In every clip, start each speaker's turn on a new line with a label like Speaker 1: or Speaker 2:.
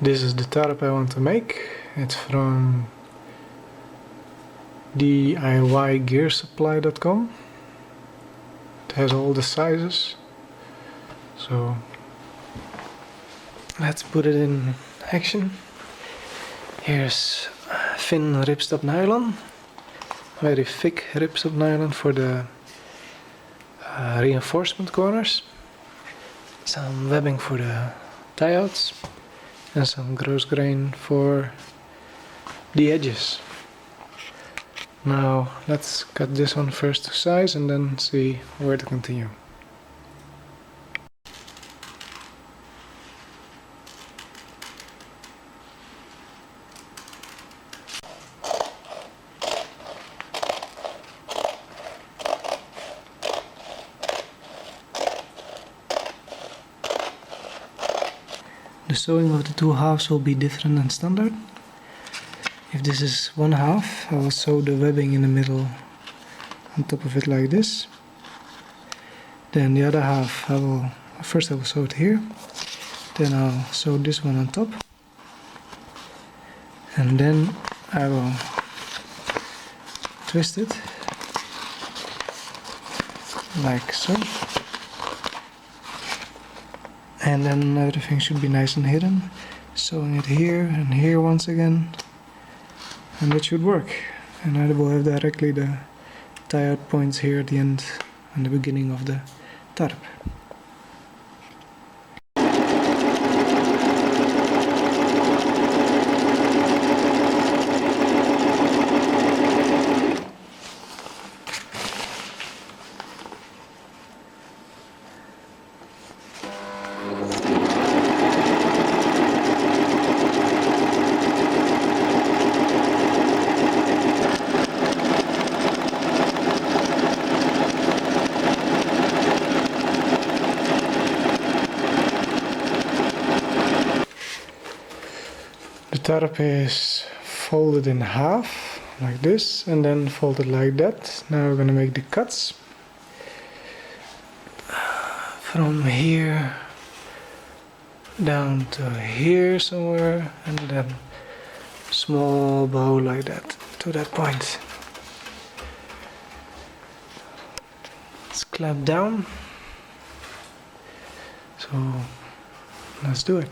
Speaker 1: This is the tarp I want to make. It's from DIYgearsupply.com. It has all the sizes. So let's put it in action. Here's thin ripstop nylon, very thick ripstop nylon for the reinforcement corners, some webbing for the tie-outs, and some gross grain for the edges. Now let's cut this one first to size and then see where to continue. The sewing of the two halves will be different than standard. If this is one half, I will sew the webbing in the middle on top of it like this. Then the other half, I will sew it here. Then I'll sew this one on top. And then I will twist it like so. And then everything should be nice and hidden. Sewing it here and here once again. And that should work. And I will have directly the tie-out points here at the end and the beginning of the tarp. The tarp is folded in half like this and then folded like that. Now we're going to make the cuts from here down to here somewhere, and then small bow like that to that point. Let's clamp down. So let's do it.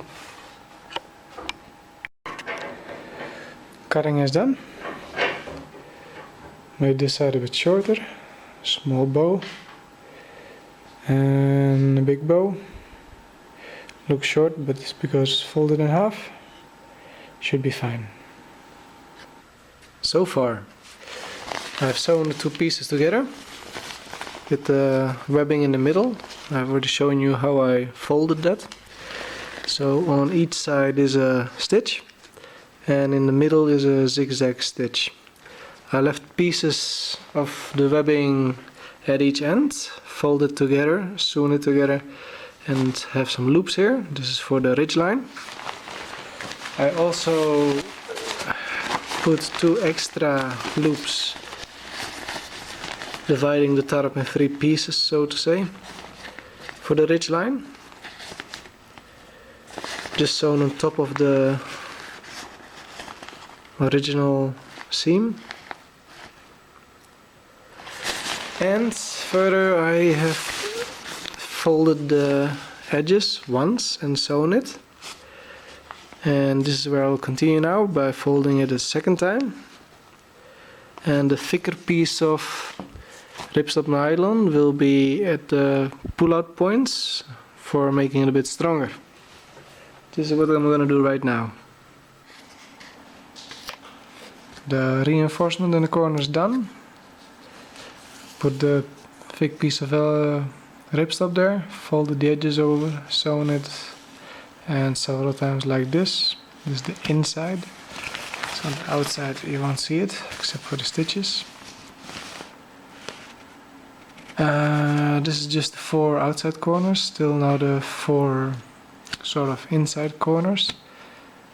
Speaker 1: Cutting is done. Made this side a bit shorter. Small bow and a big bow. Looks short, but it's because it's folded in half. Should be fine. So far I've sewn the two pieces together with the webbing in the middle. I've already shown you how I folded that. So on each side is a stitch, and in the middle is a zigzag stitch. I left pieces of the webbing at each end, fold it together, sewn it together, and have some loops here. This is for the ridge line. I also put two extra loops, dividing the tarp in three pieces, so to say, for the ridge line. Just sewn on top of the original seam. And further I have folded the edges once and sewn it. And this is where I'll continue now by folding it a second time. And the thicker piece of ripstop nylon will be at the pull-out points for making it a bit stronger. This is what I'm going to do right now. The reinforcement in the corner is done. Put the thick piece of ripstop there, folded the edges over, sewn it, and several times like this. This is the inside. So on the outside you won't see it, except for the stitches. This is just the 4 outside corners, still now the 4 sort of inside corners,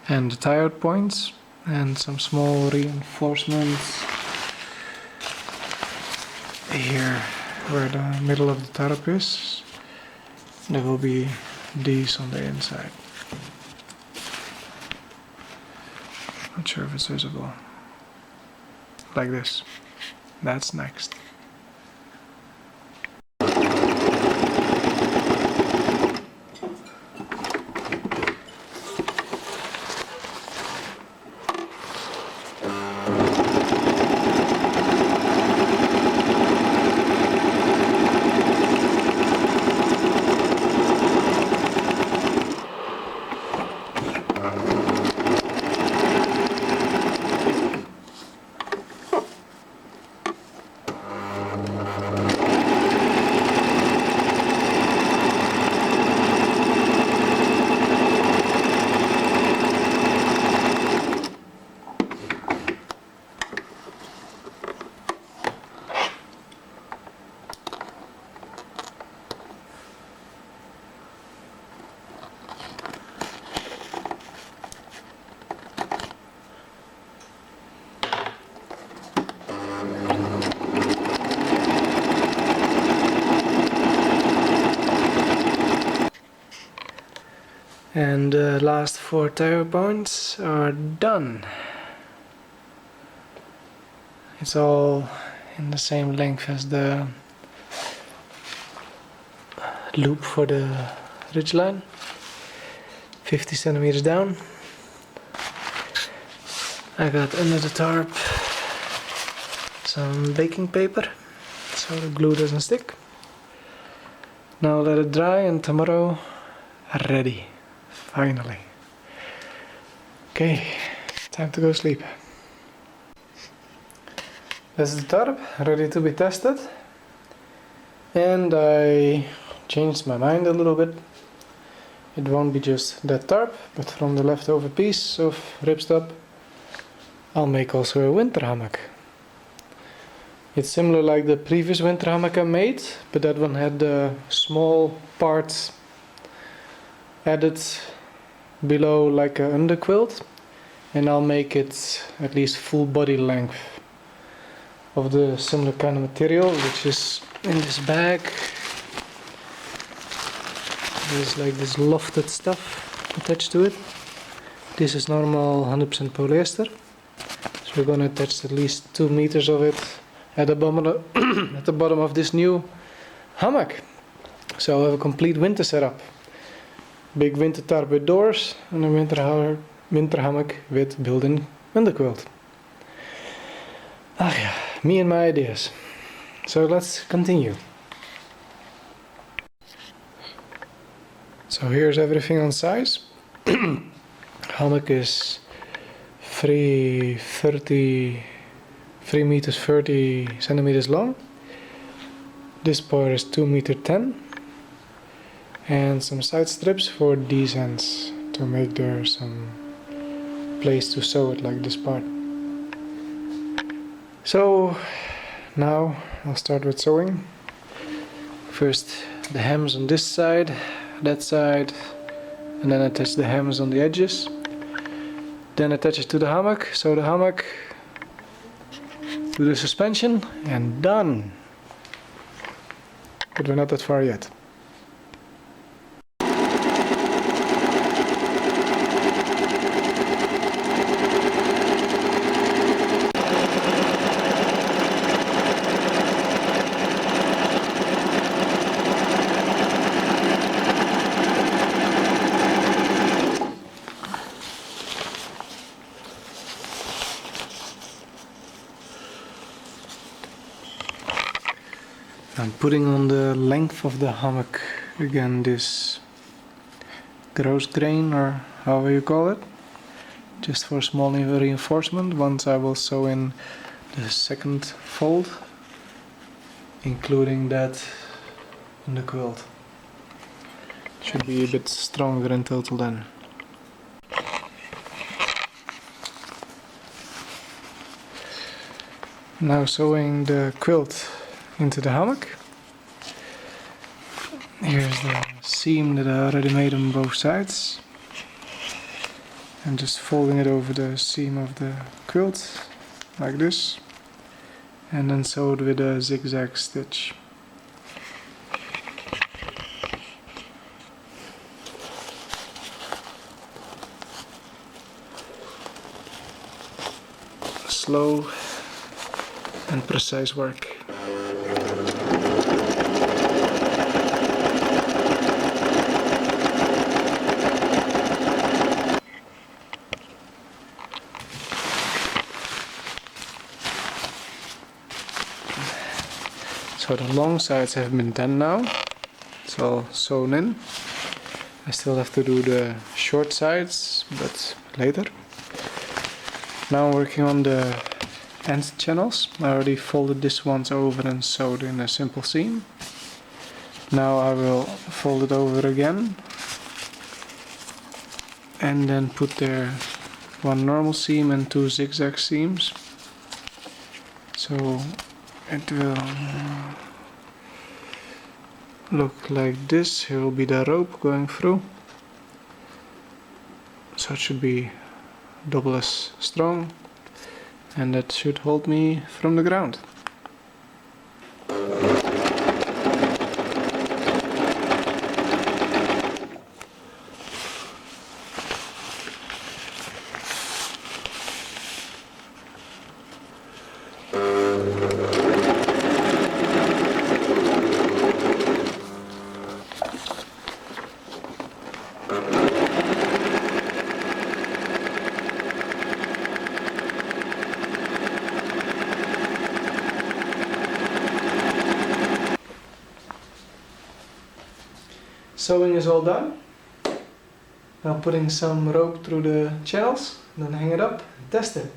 Speaker 1: and the tie-out points, and some small reinforcements here where the middle of the tarp is. There will be these on the inside. Not sure if it's visible. Like this. That's next. And the last 4 tire points are done. It's all in the same length as the loop for the ridgeline. 50 centimeters down. I got under the tarp some baking paper so the glue doesn't stick. Now let it dry and tomorrow ready. Finally. Okay, time to go sleep. This is the tarp, ready to be tested. And I changed my mind a little bit. It won't be just that tarp, but from the leftover piece of ripstop, I'll make also a winter hammock. It's similar like the previous winter hammock I made, but that one had the small parts added below like an underquilt, and I'll make it at least full body length of the similar kind of material, which is in this bag. There's like this lofted stuff attached to it. This is normal 100% polyester, so we're gonna attach at least 2 meters of it at the bottom of this new hammock. So I have a complete winter setup. Big winter tarp with doors and a winter hammock with built-in underquilt. Ah yeah, me and my ideas. So let's continue. So here's everything on size. Hammock is 3 meters 30 centimeters long. This part is 2 meter 10. And some side strips for these ends to make there some place to sew it like this part. So now I'll start with sewing. First the hems on this side, that side, and then attach the hems on the edges. Then attach it to the hammock, sew the hammock, do the suspension, and done. But we're not that far yet. I'm putting on the length of the hammock again this gross grain, or however you call it, just for small reinforcement. Once I will sew in the second fold, including that in the quilt. Should be a bit stronger in total then. Now sewing the quilt into the hammock. Here's the seam that I already made on both sides, and just folding it over the seam of the quilt like this, and then sew it with a zigzag stitch. slow and precise work. So the long sides have been done now. It's all sewn in. I still have to do the short sides, but later. Now I'm working on the end channels. I already folded this once over and sewed in a simple seam. Now I will fold it over again and then put there one normal seam and two zigzag seams. So it will look like this. Here will be the rope going through. So it should be double as strong, and that should hold me from the ground. Sewing is all done. Now putting some rope through the channels, then hang it up and test it.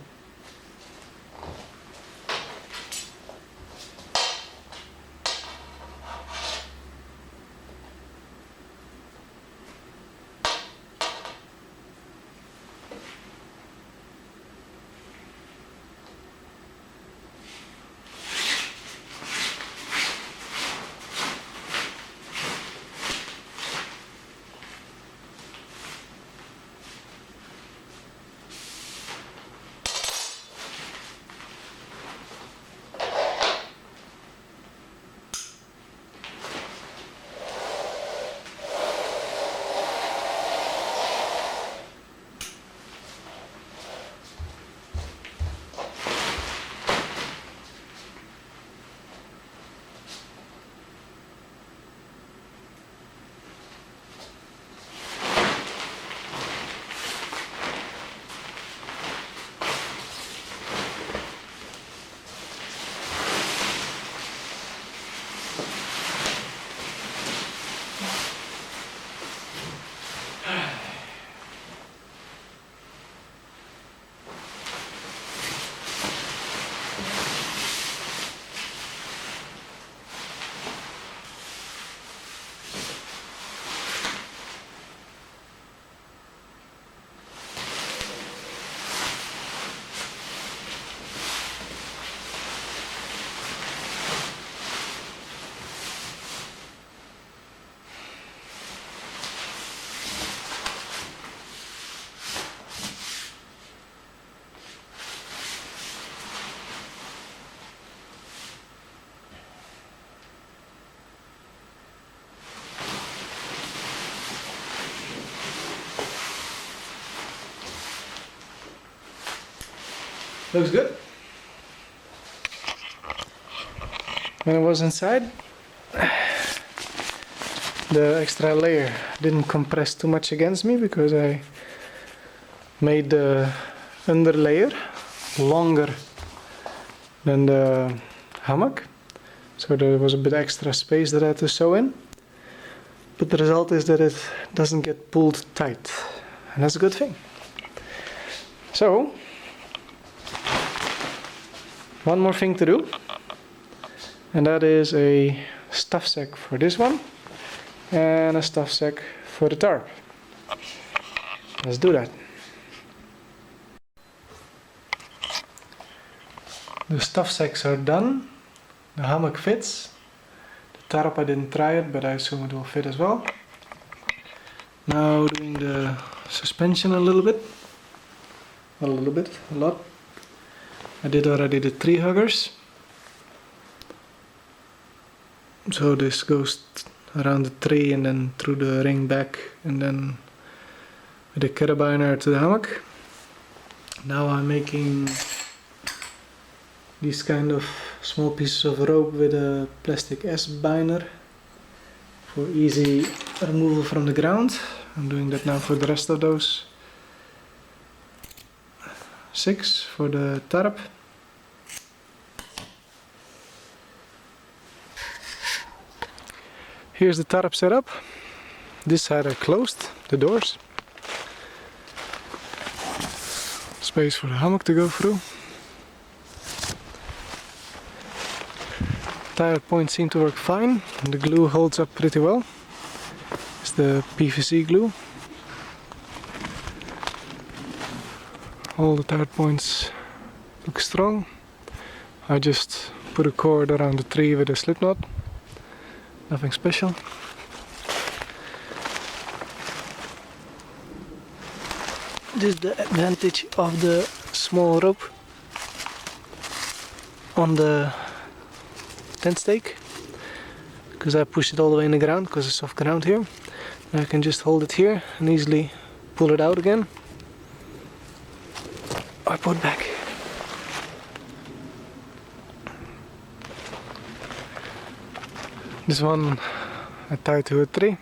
Speaker 1: Looks good. When I was inside, the extra layer didn't compress too much against me because I made the under layer longer than the hammock, so there was a bit extra space that I had to sew in, but the result is that it doesn't get pulled tight, and that's a good thing. So one more thing to do, and that is a stuff sack for this one and a stuff sack for the tarp. Let's do that. The stuff sacks are done, the hammock fits, the tarp I didn't try it, but I assume it will fit as well. Now doing the suspension a lot. I did already the tree huggers. So this goes around the tree and then through the ring back and then with the carabiner to the hammock. Now I'm making these kind of small pieces of rope with a plastic S-binder for easy removal from the ground. I'm doing that now for the rest of those 6 for the tarp. Here's the tarp setup. This side I closed the doors. Space for the hammock to go through. Tire points seem to work fine. The glue holds up pretty well. It's the PVC glue. All the tire points look strong. I just put a cord around the tree with a slip knot. Nothing special. This is the advantage of the small rope on the tent stake, because I push it all the way in the ground because it's soft ground here. Now I can just hold it here and easily pull it out again or put it back. This one I tie to a tree.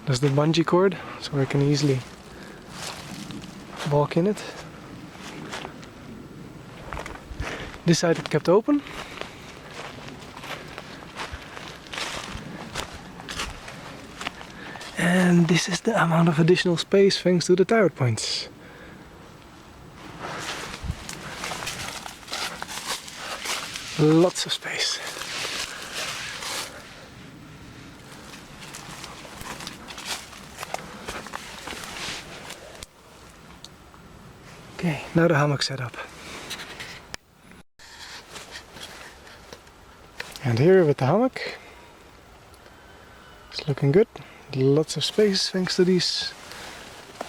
Speaker 1: That's the bungee cord, so I can easily walk in it. This side it kept open. And this is the amount of additional space thanks to the tire points. Lots of space. Okay, now the hammock setup. And here with the hammock, it's looking good. Lots of space thanks to these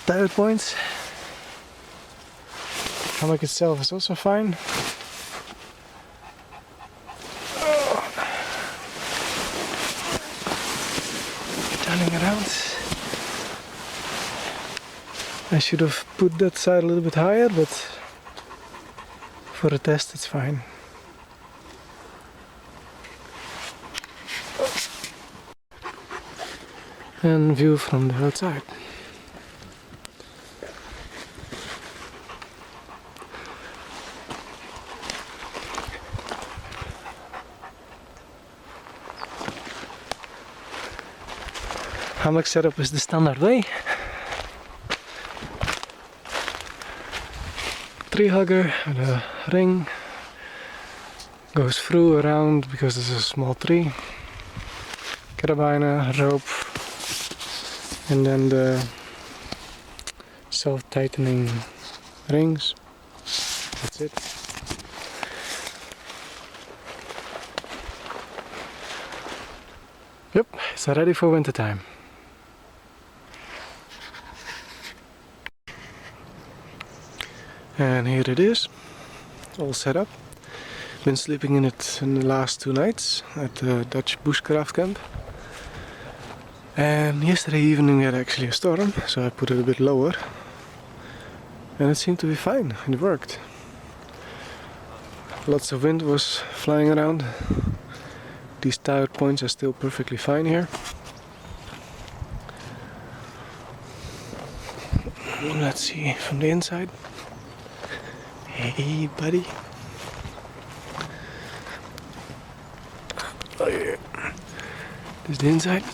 Speaker 1: tire points. The hammock itself is also fine. Turning around. I should have put that side a little bit higher, but for a test it's fine. And view from the outside. Hammock setup is the standard way. Tree hugger with a ring goes through around because it's a small tree. Carabiner, rope, and then the self-tightening rings. That's it. Yep, it's ready for winter time. And here it is, all set up. Been sleeping in it in the last 2 nights at the Dutch bushcraft camp. And yesterday evening we had actually a storm, so I put it a bit lower. And it seemed to be fine, it worked. Lots of wind was flying around. These tire points are still perfectly fine here. Let's see from the inside. Hey buddy. Oh yeah. This is the inside.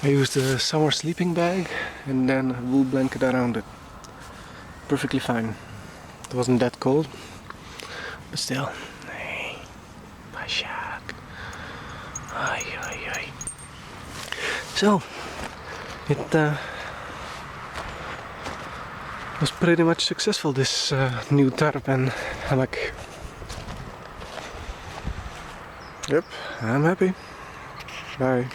Speaker 1: I used a summer sleeping bag and then a wool blanket around it. Perfectly fine. It wasn't that cold, but still. Hey, Pashak. Ay, ay, ay. So, it was pretty much successful, this new tarp and hammock. Yep, I'm happy. Bye.